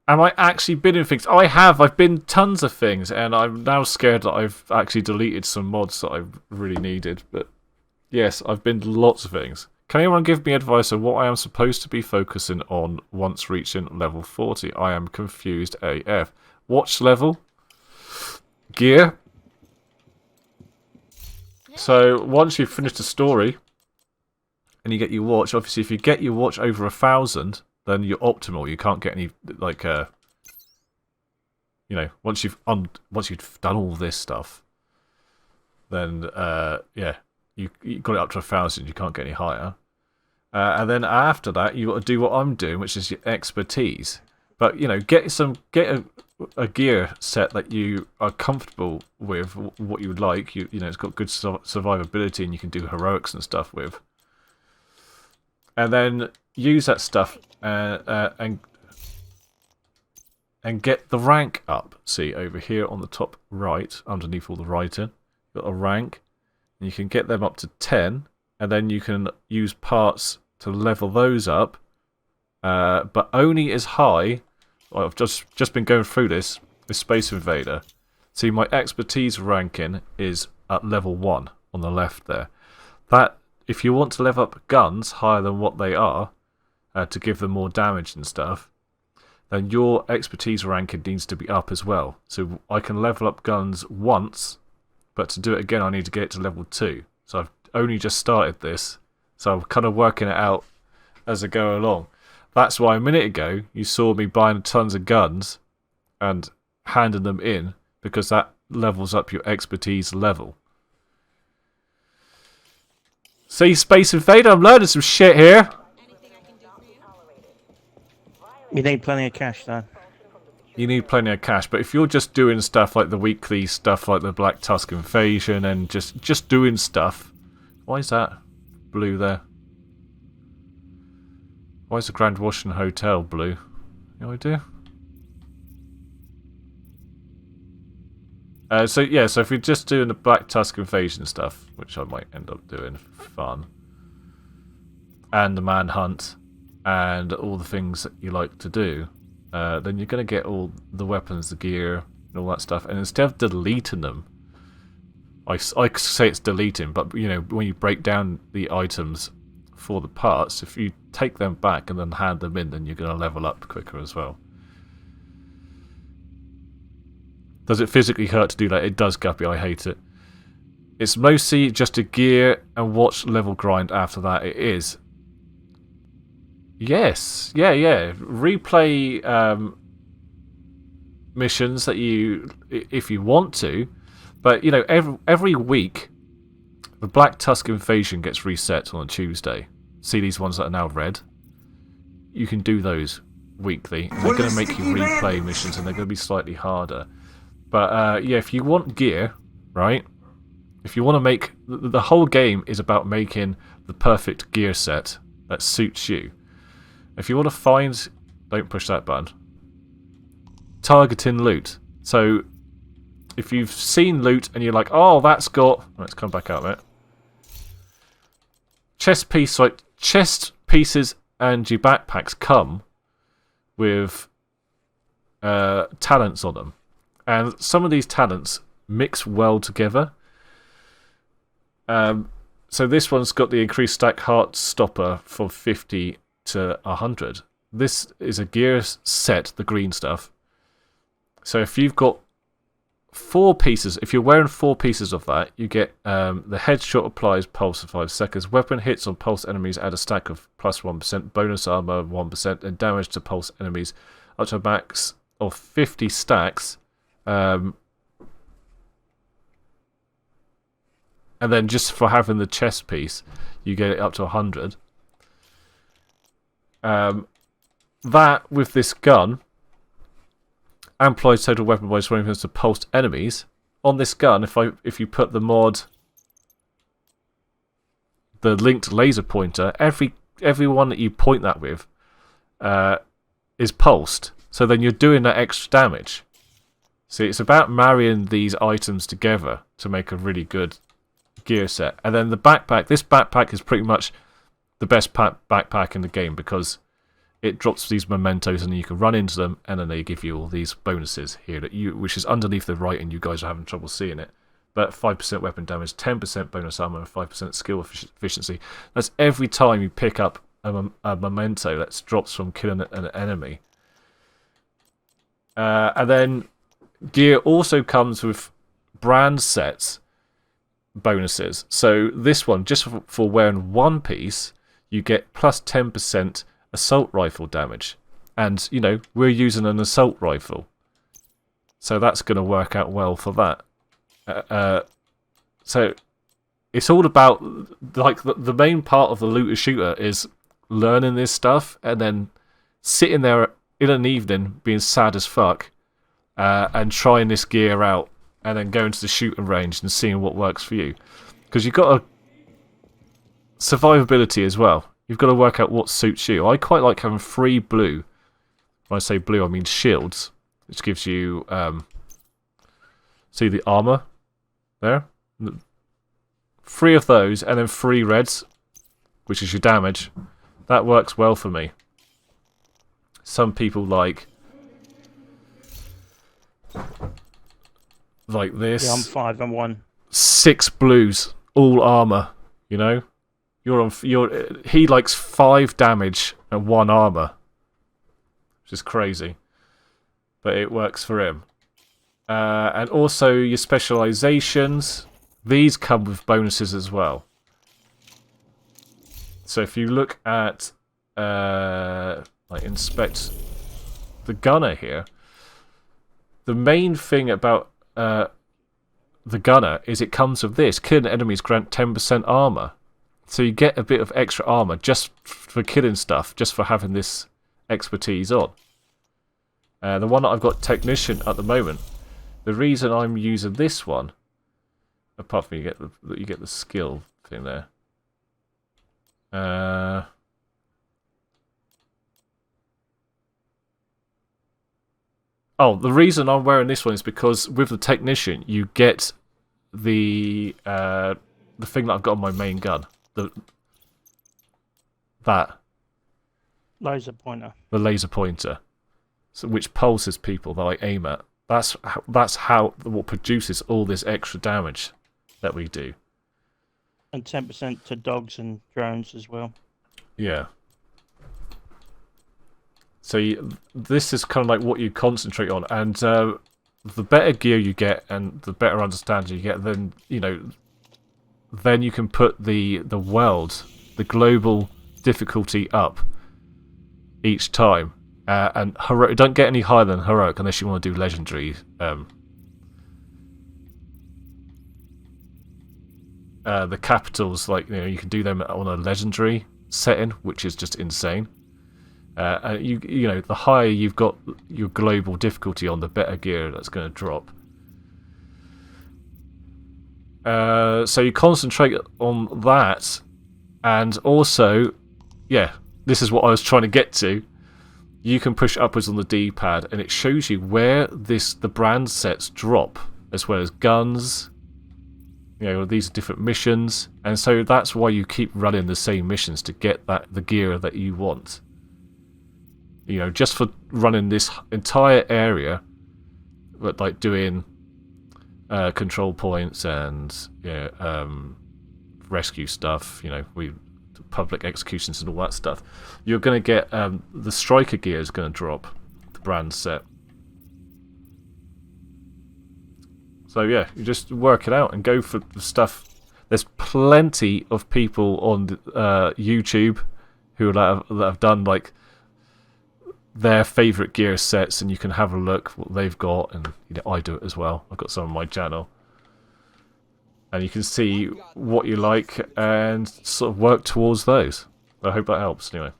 Am I actually bidding things? I have. I've been tons of things, and I'm now scared that I've actually deleted some mods that I really needed. But yes, I've been lots of things. Can anyone give me advice on what I am supposed to be focusing on once reaching level 40? I am confused AF. Watch level? Gear? So once you've finished the story and you get your watch, obviously if you get your watch over 1,000, then you're optimal. You can't get any like once you've done all this stuff, then yeah, you got it up to 1,000. You can't get any higher. And then after that, you got to do what I'm doing, which is your expertise. But get a gear set that you are comfortable with, what you would like. It's got good survivability, and you can do heroics and stuff with. And then use that stuff and get the rank up. See over here on the top right, underneath all the writing, got a rank, and you can get them up to 10, and then you can use parts to level those up, but only as high. Well, I've just been going through this with Space Invader. See, my expertise ranking is at level 1 on the left there. That, if you want to level up guns higher than what they are, to give them more damage and stuff, then your expertise ranking needs to be up as well. So I can level up guns once, but to do it again I need to get it to level 2. So I've only just started this, so I'm kind of working it out as I go along. That's why a minute ago you saw me buying tons of guns and handing them in, because that levels up your expertise level. See, Space Invader, I'm learning some shit here. You need plenty of cash, though. You need plenty of cash, but if you're just doing stuff like the weekly stuff, like the Black Tusk Invasion, and just doing stuff, why is that blue there? Why is the Grand Washington Hotel blue? No idea. So if you're just doing the Black Tusk Invasion stuff, which I might end up doing for fun, and the Manhunt, and all the things that you like to do, then you're going to get all the weapons, the gear, and all that stuff. And instead of deleting them, I say it's deleting, but when you break down the items for the parts, if you take them back and then hand them in, then you're going to level up quicker as well. Does it physically hurt to do that? It does, Guppy. I hate it. It's mostly just a gear and watch level grind after that. It is. Yes. Yeah. Replay missions that you, if you want to. But, every week, the Black Tusk Invasion gets reset on a Tuesday. See these ones that are now red? You can do those weekly. And they're going to make you replay missions, and they're going to be slightly harder. But, if you want gear, right? If you want to make... The whole game is about making the perfect gear set that suits you. If you want to find... Don't push that button. Targeting loot. So, if you've seen loot and you're like, oh, that's got... Let's come back out of it. Chest pieces and your backpacks come with talents on them. And some of these talents mix well together. So this one's got the increased stack heart stopper from 50 to 100. This is a gear set, the green stuff. So if you've got 4 pieces, if you're wearing 4 pieces of that, you get the headshot applies pulse for 5 seconds. Weapon hits on pulse enemies add a stack of plus 1%. Bonus armor 1%. And damage to pulse enemies up to a max of 50 stacks. And then just for having the chest piece, you get it up to 100. That, with this gun, amplifies total weapon by 20% to pulsed enemies. On this gun, if you put the mod, the linked laser pointer, every one that you point that with is pulsed. So then you're doing that extra damage. See, it's about marrying these items together to make a really good gear set. And then the backpack, this backpack is pretty much the best backpack in the game because it drops these mementos, and you can run into them, and then they give you all these bonuses here which is underneath the right, and you guys are having trouble seeing it. But 5% weapon damage, 10% bonus armor, and 5% skill efficiency. That's every time you pick up a memento that drops from killing an enemy. And then gear also comes with brand sets bonuses. So this one, just for wearing one piece, you get plus 10% assault rifle damage. And, you know, we're using an assault rifle. So that's going to work out well for that. So it's all about, like, the main part of the looter shooter is learning this stuff and then sitting there in an evening being sad as fuck and trying this gear out and then going to the shooting range and seeing what works for you. Because you've got survivability as well. You've got to work out what suits you. I quite like having 3 blue. When I say blue, I mean shields, which gives you, see the armor there? 3 of those, and then 3 reds, which is your damage. That works well for me. Some people like this. Yeah, I'm 5 and 1. 6 blues, all armor. You know, he likes 5 damage and 1 armor, which is crazy, but it works for him. And also your specializations, these come with bonuses as well. So if you look at like inspect the gunner here, the main thing about the gunner is it comes with this. Killing enemies grant 10% armor. So you get a bit of extra armor just for killing stuff, just for having this expertise on. The one that I've got technician at the moment, the reason I'm using this one, apart from you get the skill thing there. Oh, the reason I'm wearing this one is because with the technician you get the thing that I've got on my main gun, that Laser pointer. the laser pointer, so which pulses people that I aim at. That's what produces all this extra damage that we do. And 10% to dogs and drones as well. Yeah. So this is kind of like what you concentrate on, and the better gear you get and the better understanding you get, then then you can put the world, the global difficulty up each time. And heroic, don't get any higher than heroic unless you want to do legendary. The capitals, like you can do them on a legendary setting, which is just insane. And you know, the higher you've got your global difficulty on, the better gear that's going to drop. So you concentrate on that, and also, yeah, this is what I was trying to get to. You can push upwards on the D-pad, and it shows you where the brand sets drop, as well as guns. You know, these are different missions, and so that's why you keep running the same missions to get the gear that you want. You know, just for running this entire area, but like doing control points and rescue stuff. You know, public executions and all that stuff. You're going to get the striker gear is going to drop, the brand set. So yeah, you just work it out and go for the stuff. There's plenty of people on YouTube who have done like their favourite gear sets, and you can have a look what they've got, and I do it as well. I've got some on my channel, and you can see what you like and sort of work towards those. I hope that helps anyway.